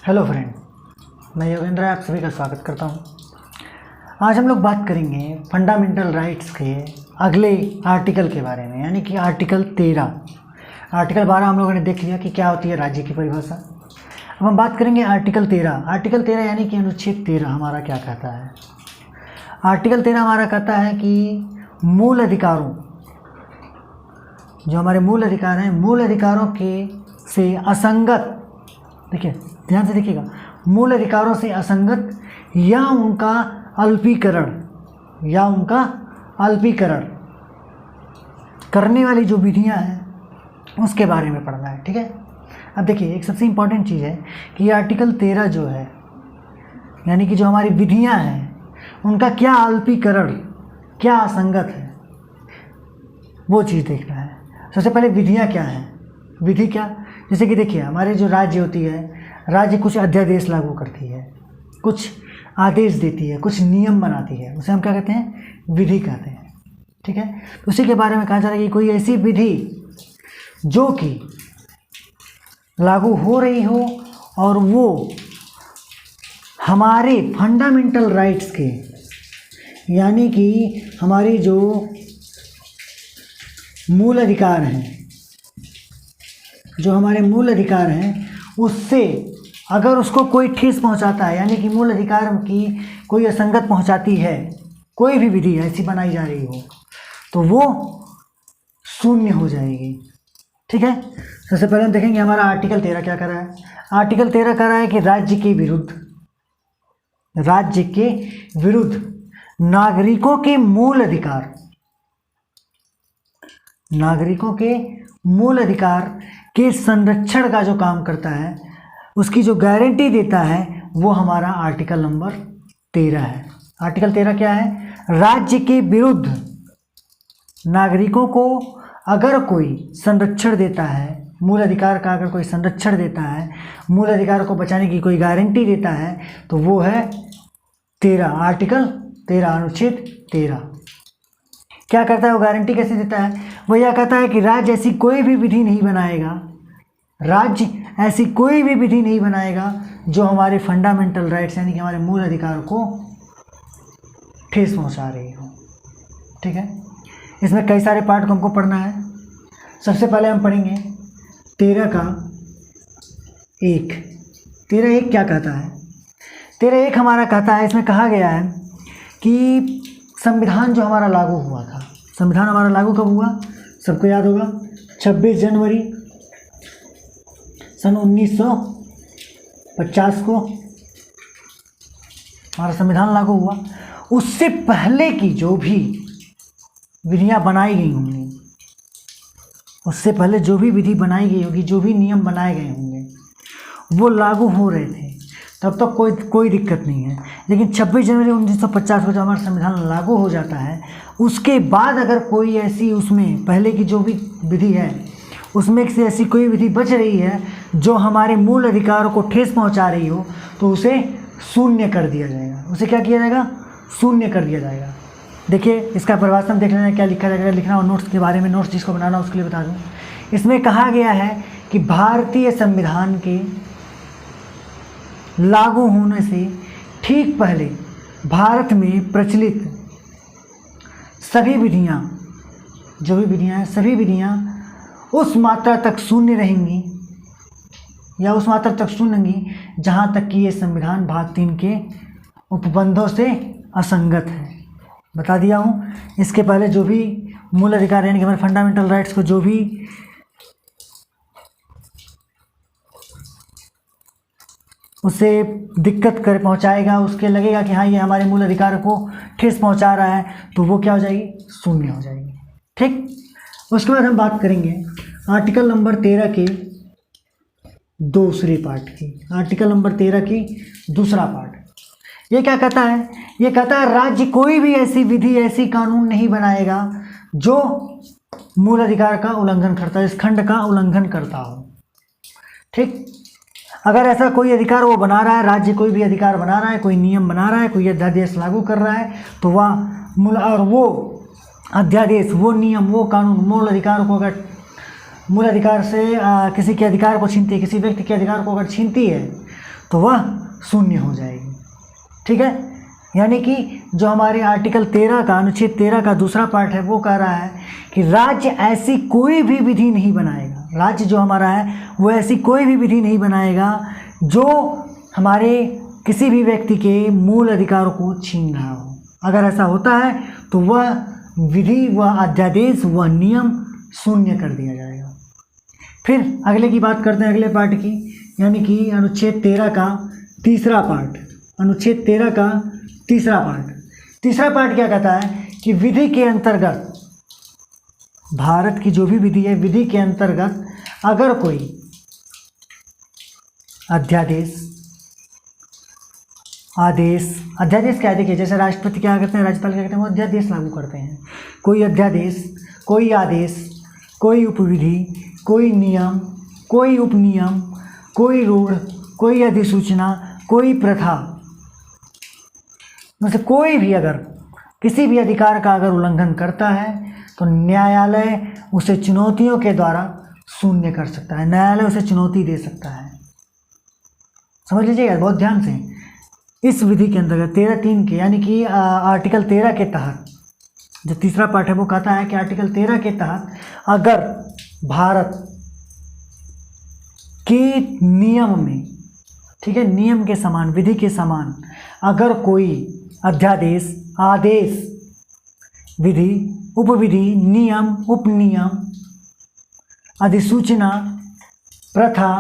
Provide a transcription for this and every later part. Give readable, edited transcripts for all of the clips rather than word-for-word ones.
Hello friend, मैं योगेंद्र आप सभी का स्वागत करता हूं। आज हम लोग बात करेंगे फंडामेंटल राइट्स के अगले आर्टिकल के बारे में, यानी कि आर्टिकल 13। आर्टिकल 12 हम लोगों ने देख लिया कि क्या होती है राज्य की परिभाषा। अब हम बात करेंगे आर्टिकल 13। आर्टिकल 13 यानी कि अनुच्छेद 13 हमारा क्या कहता है। आर्टिकल 13 हमारा कहता है कि मूल अधिकारों, जो हमारे मूल अधिकार हैं, मूल अधिकारों के से असंगत, देखिए ध्यान से देखिएगा, मूल अधिकारों से असंगत या उनका अल्पीकरण करने वाली जो विधियां हैं उसके बारे में पढ़ना है। ठीक है। अब देखिए एक सबसे इम्पॉर्टेंट चीज़ है कि ये आर्टिकल 13 जो है, यानी कि जो हमारी विधियां हैं उनका क्या अल्पीकरण, क्या असंगत है, वो चीज़ देखना है। सबसे पहले विधियां क्या हैं। विधि क्या, जैसे कि देखिए हमारे जो राज्य होती है, राज्य कुछ अध्यादेश लागू करती है, कुछ आदेश देती है, कुछ नियम बनाती है, उसे हम क्या कहते हैं, विधि कहते हैं। ठीक है। उसी के बारे में कहा जा रहा है कि कोई ऐसी विधि जो कि लागू हो रही हो और वो हमारे फंडामेंटल राइट्स के, यानी कि हमारी जो मूल अधिकार हैं, जो हमारे मूल अधिकार हैं उससे अगर उसको कोई ठेस पहुंचाता है, यानी कि मूल अधिकार की कोई असंगत पहुंचाती है, कोई भी विधि ऐसी बनाई जा रही हो, तो वो शून्य हो जाएगी। ठीक है। सबसे पहले हम देखेंगे हमारा आर्टिकल 13 क्या कर रहा है। आर्टिकल 13 कह रहा है कि राज्य के विरुद्ध नागरिकों के मूल अधिकार, नागरिकों के मूल अधिकार के संरक्षण का जो काम करता है, उसकी जो गारंटी देता है, वो हमारा आर्टिकल नंबर 13 है। आर्टिकल 13 क्या है, राज्य के विरुद्ध नागरिकों को अगर कोई संरक्षण देता है, मूल अधिकार का अगर कोई संरक्षण देता है, मूल अधिकार को बचाने की कोई गारंटी देता है, तो वो है 13, आर्टिकल 13, अनुच्छेद 13। क्या करता है वो, गारंटी कैसे देता है, वो यह कहता है कि राज्य ऐसी कोई भी विधि नहीं बनाएगा, राज्य ऐसी कोई भी विधि नहीं बनाएगा जो हमारे फंडामेंटल राइट्स, यानी कि हमारे मूल अधिकार को ठेस पहुंचा रही हो। ठीक है। इसमें कई सारे पार्ट को हमको पढ़ना है। सबसे पहले हम पढ़ेंगे 13 का 1। 13(1) क्या कहता है। 13(1) हमारा कहता है, इसमें कहा गया है कि संविधान जो हमारा लागू हुआ था, संविधान हमारा लागू कब हुआ, सबको याद होगा, 26 जनवरी सन 1950 को हमारा संविधान लागू हुआ। उससे पहले की जो भी विधियां बनाई गई होंगी, उससे पहले जो भी विधि बनाई गई होगी, जो भी नियम बनाए गए होंगे, वो लागू हो रहे थे, तब तक कोई दिक्कत नहीं है। लेकिन 26 जनवरी 1950 को जब हमारा संविधान लागू हो जाता है, उसके बाद अगर कोई ऐसी, उसमें पहले की जो भी विधि है उसमें से ऐसी कोई विधि बच रही है जो हमारे मूल अधिकारों को ठेस पहुंचा रही हो, तो उसे शून्य कर दिया जाएगा। उसे क्या किया जाएगा, शून्य कर दिया जाएगा। देखिए इसका परिभाषा में देख लेना क्या लिखा जाएगा, लिखना और नोट्स के बारे में, नोट्स जिसको बनाना उसके लिए बता दूँ। इसमें कहा गया है कि भारतीय संविधान के लागू होने से ठीक पहले भारत में प्रचलित सभी विधियां, जो भी विधियां हैं, सभी विधियां उस मात्रा तक शून्य रहेंगी, या उस मात्रा तक शून्य होंगी जहां तक कि ये संविधान भाग 3 के उपबंधों से असंगत है। बता दिया हूं। इसके पहले जो भी मूल अधिकार, यानी कि हमारे फंडामेंटल राइट्स को जो भी उसे दिक्कत कर पहुंचाएगा, उसके लगेगा कि हाँ ये हमारे मूल अधिकार को ठेस पहुंचा रहा है, तो वो क्या हो जाएगी, शून्य हो जाएगी। ठीक। उसके बाद हम बात करेंगे आर्टिकल नंबर 13 के दूसरे पार्ट की। आर्टिकल नंबर 13 की दूसरा पार्ट ये क्या कहता है, ये कहता है राज्य कोई भी ऐसी विधि, ऐसी कानून नहीं बनाएगा जो मूल अधिकार का उल्लंघन करता है, इस खंड का उल्लंघन करता हो। ठीक। अगर ऐसा कोई अधिकार वो बना रहा है, राज्य कोई भी अधिकार बना रहा है, कोई नियम बना रहा है, कोई अध्यादेश लागू कर रहा है, तो वह और वो अध्यादेश, वो नियम, वो कानून मूल अधिकार को अगर मूल अधिकार से किसी के अधिकार को छीनती है, किसी व्यक्ति के अधिकार को अगर छीनती है, तो वह शून्य हो जाएगी। ठीक है, यानी कि जो हमारे आर्टिकल 13 का अनुच्छेद 13 का दूसरा पार्ट है वो कह रहा है कि राज्य ऐसी कोई भी विधि नहीं बनाएगा, राज्य जो हमारा है वो ऐसी कोई भी विधि नहीं बनाएगा जो हमारे किसी भी व्यक्ति के मूल अधिकारों को छीन रहा हो। अगर ऐसा होता है तो वह विधि, वह अध्यादेश, वह नियम शून्य कर दिया जाएगा। फिर अगले की बात करते हैं, अगले पार्ट की, यानी कि अनुच्छेद 13 का तीसरा पार्ट। अनुच्छेद 13 का तीसरा पार्ट क्या कहता है कि विधि के अंतर्गत, भारत की जो भी विधि है, विधि के अंतर्गत अगर कोई अध्यादेश, आदेश, अध्यादेश क्या है, देखिए जैसे राष्ट्रपति क्या करते हैं, राज्यपाल क्या करते हैं, वो अध्यादेश लागू करते हैं। कोई अध्यादेश, कोई आदेश, कोई उपविधि, कोई नियम, कोई उपनियम, कोई रूढ़, कोई अधिसूचना, कोई प्रथा में से कोई भी अगर किसी भी अधिकार का अगर उल्लंघन करता है तो न्यायालय उसे चुनौतियों के द्वारा शून्य कर सकता है, न्यायालय उसे चुनौती दे सकता है। समझ लीजिएगा बहुत ध्यान से। इस विधि के अंतर्गत 13(3) के, यानी कि आर्टिकल 13 के तहत, जो तीसरा पार्ट है वो कहता है कि आर्टिकल 13 के तहत अगर भारत के नियम में, ठीक है, नियम के समान, विधि के समान अगर कोई अध्यादेश, आदेश, विधि, उपविधि, नियम, उपनियम, अधिसूचना, प्रथा,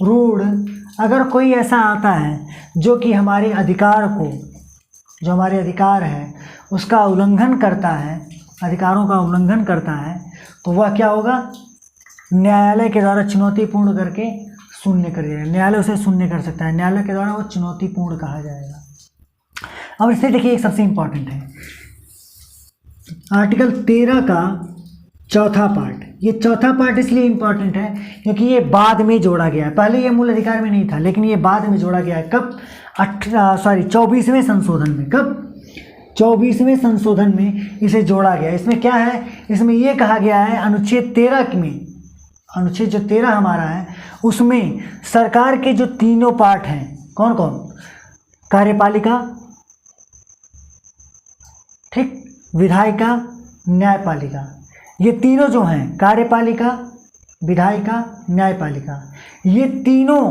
रूढ़, अगर कोई ऐसा आता है जो कि हमारे अधिकार को, जो हमारे अधिकार है उसका उल्लंघन करता है, अधिकारों का उल्लंघन करता है, तो वह क्या होगा, न्यायालय के द्वारा चुनौतीपूर्ण करके शून्य कर दिया। न्यायालय उसे शून्य कर सकता है, न्यायालय के द्वारा वो चुनौतीपूर्ण कहा जाएगा। अब इससे देखिए एक सबसे इम्पॉर्टेंट है आर्टिकल 13 का चौथा पार्ट। ये चौथा पार्ट इसलिए इम्पॉर्टेंट है क्योंकि ये बाद में जोड़ा गया है, पहले ये मूल अधिकार में नहीं था, लेकिन ये बाद में जोड़ा गया है। कब? 24वें संशोधन में। कब? 24वें संशोधन में इसे जोड़ा गया। इसमें क्या है, इसमें ये कहा गया है अनुच्छेद 13 में, अनुच्छेद जो 13 हमारा है उसमें सरकार के जो तीनों पार्ट हैं, कौन कौन, कार्यपालिका, ठीक, विधायिका, न्यायपालिका, ये तीनों जो हैं, कार्यपालिका, विधायिका, न्यायपालिका, ये तीनों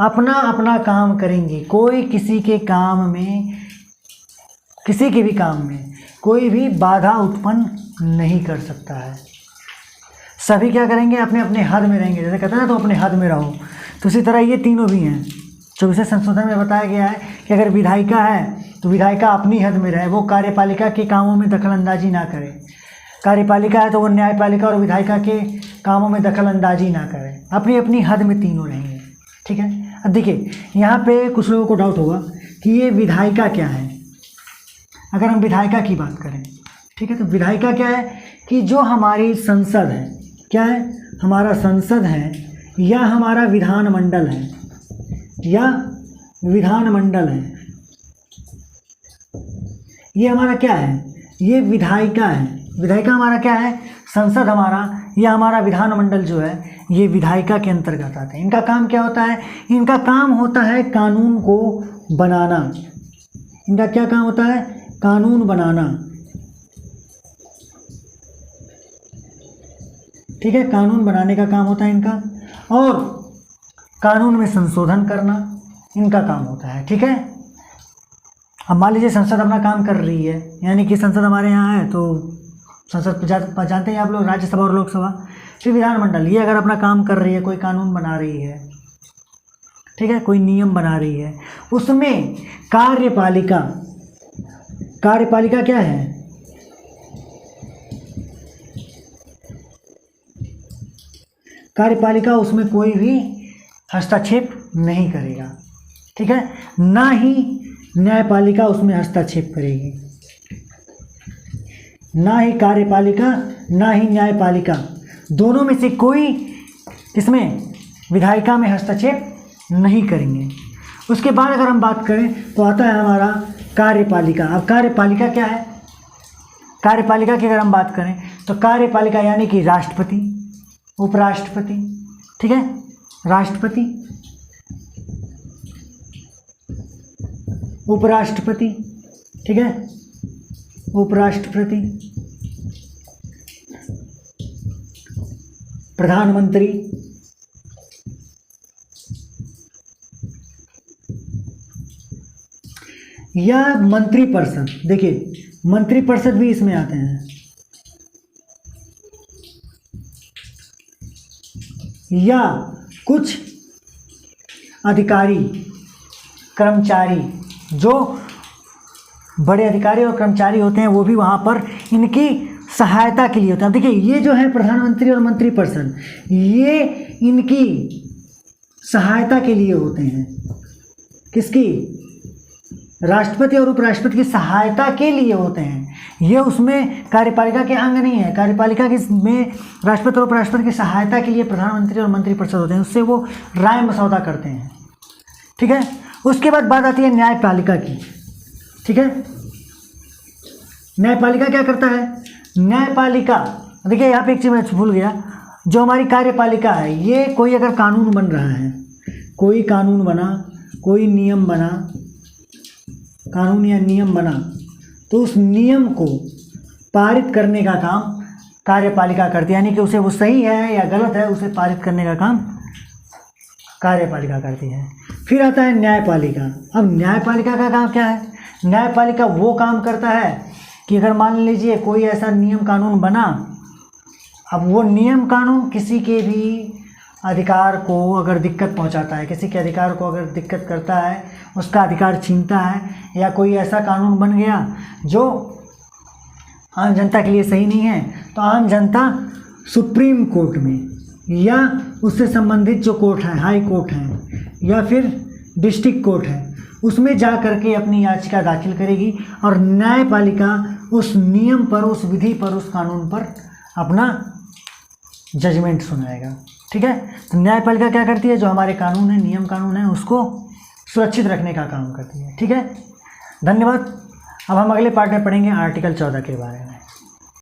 अपना अपना काम करेंगे। कोई किसी के काम में, किसी के भी काम में कोई भी बाधा उत्पन्न नहीं कर सकता है। सभी क्या करेंगे, अपने अपने हद में रहेंगे। जैसे कहते हैं ना, तो अपने हद में रहो, तो उसी तरह ये तीनों भी हैं। 24वें संशोधन में बताया गया है कि अगर विधायिका है तो विधायिका अपनी हद में रहे, वो कार्यपालिका के कामों में दखल अंदाजी ना करे। कार्यपालिका है तो वो न्यायपालिका और विधायिका के कामों में दखल अंदाजी ना करे, अपनी अपनी हद में तीनों रहेंगे। ठीक है, अब देखिए यहाँ पे कुछ लोगों को डाउट होगा कि ये विधायिका क्या है। अगर हम विधायिका की बात करें, ठीक है, तो विधायिका क्या है कि जो हमारी संसद है, क्या है, हमारा संसद है या हमारा विधानमंडल है, या विधानमंडल है, ये हमारा क्या है, ये विधायिका है। विधायिका हमारा क्या है, संसद हमारा या हमारा विधानमंडल जो है ये विधायिका के अंतर्गत आते हैं। इनका काम क्या होता है, इनका काम होता है कानून को बनाना। इनका क्या काम होता है, कानून बनाना। ठीक है, कानून बनाने का काम होता है इनका, और कानून में संशोधन करना इनका काम होता है। ठीक है, अब मान लीजिए संसद अपना काम कर रही है, यानी कि संसद हमारे यहाँ है, तो संसद जानते हैं आप लोग, राज्यसभा और लोकसभा, फिर विधानमंडल, ये अगर अपना काम कर रही है, कोई कानून बना रही है, ठीक है, कोई नियम बना रही है, उसमें कार्यपालिका, कार्यपालिका क्या है, कार्यपालिका उसमें कोई भी हस्तक्षेप नहीं करेगा। ठीक है, ना ही न्यायपालिका उसमें हस्तक्षेप करेगी, ना ही कार्यपालिका ना ही न्यायपालिका, दोनों में से कोई इसमें विधायिका में हस्तक्षेप नहीं करेंगे। उसके बाद अगर हम बात करें तो आता है हमारा कार्यपालिका। अब कार्यपालिका क्या है, कार्यपालिका की अगर हम बात करें तो कार्यपालिका यानी कि राष्ट्रपति, उपराष्ट्रपति, ठीक है, राष्ट्रपति, उपराष्ट्रपति, ठीक है, उपराष्ट्रपति, प्रधानमंत्री, या मंत्रिपरिषद। देखिए मंत्रिपरिषद भी इसमें आते हैं, या कुछ अधिकारी कर्मचारी, जो बड़े अधिकारी और कर्मचारी होते हैं वो भी वहाँ पर इनकी सहायता के लिए होते हैं। देखिए ये जो है प्रधानमंत्री और मंत्रिपरिषद, ये इनकी सहायता के लिए होते हैं। किसकी? राष्ट्रपति और उपराष्ट्रपति की सहायता के लिए होते हैं। ये उसमें कार्यपालिका के अंग नहीं है। कार्यपालिका के में राष्ट्रपति और उपराष्ट्रपति की सहायता के लिए प्रधानमंत्री और मंत्रिपरिषद होते हैं, उससे वो राय मसौदा करते हैं, ठीक है। उसके बाद बात आती है न्यायपालिका की, ठीक है। न्यायपालिका क्या करता है? न्यायपालिका, देखिए यहाँ पे एक चीज़ मैं भूल गया, जो हमारी कार्यपालिका है, ये कोई अगर कानून बन रहा है, कोई कानून बना, कोई नियम बना, कानून या नियम बना, तो उस नियम को पारित करने का काम कार्यपालिका करती है, यानी कि उसे वो सही है या गलत है उसे पारित करने का काम कार्यपालिका करती है। फिर आता है न्यायपालिका। अब न्यायपालिका का काम क्या है? न्यायपालिका वो काम करता है कि अगर मान लीजिए कोई ऐसा नियम कानून बना, अब वो नियम कानून किसी के भी अधिकार को अगर दिक्कत पहुंचाता है, किसी के अधिकार को अगर दिक्कत करता है, उसका अधिकार छीनता है, या कोई ऐसा कानून बन गया जो आम जनता के लिए सही नहीं है, तो आम जनता सुप्रीम कोर्ट में या उससे संबंधित जो कोर्ट है, हाई कोर्ट है या फिर डिस्ट्रिक्ट कोर्ट है, उसमें जा करके अपनी याचिका दाखिल करेगी और न्यायपालिका उस नियम पर, उस विधि पर, उस कानून पर अपना जजमेंट सुनाएगा, ठीक है। तो न्यायपालिका क्या करती है? जो हमारे कानून है, नियम कानून है, उसको सुरक्षित रखने का काम करती है, ठीक है। धन्यवाद। अब हम अगले पार्ट में पढ़ेंगे आर्टिकल 14 के बारे में।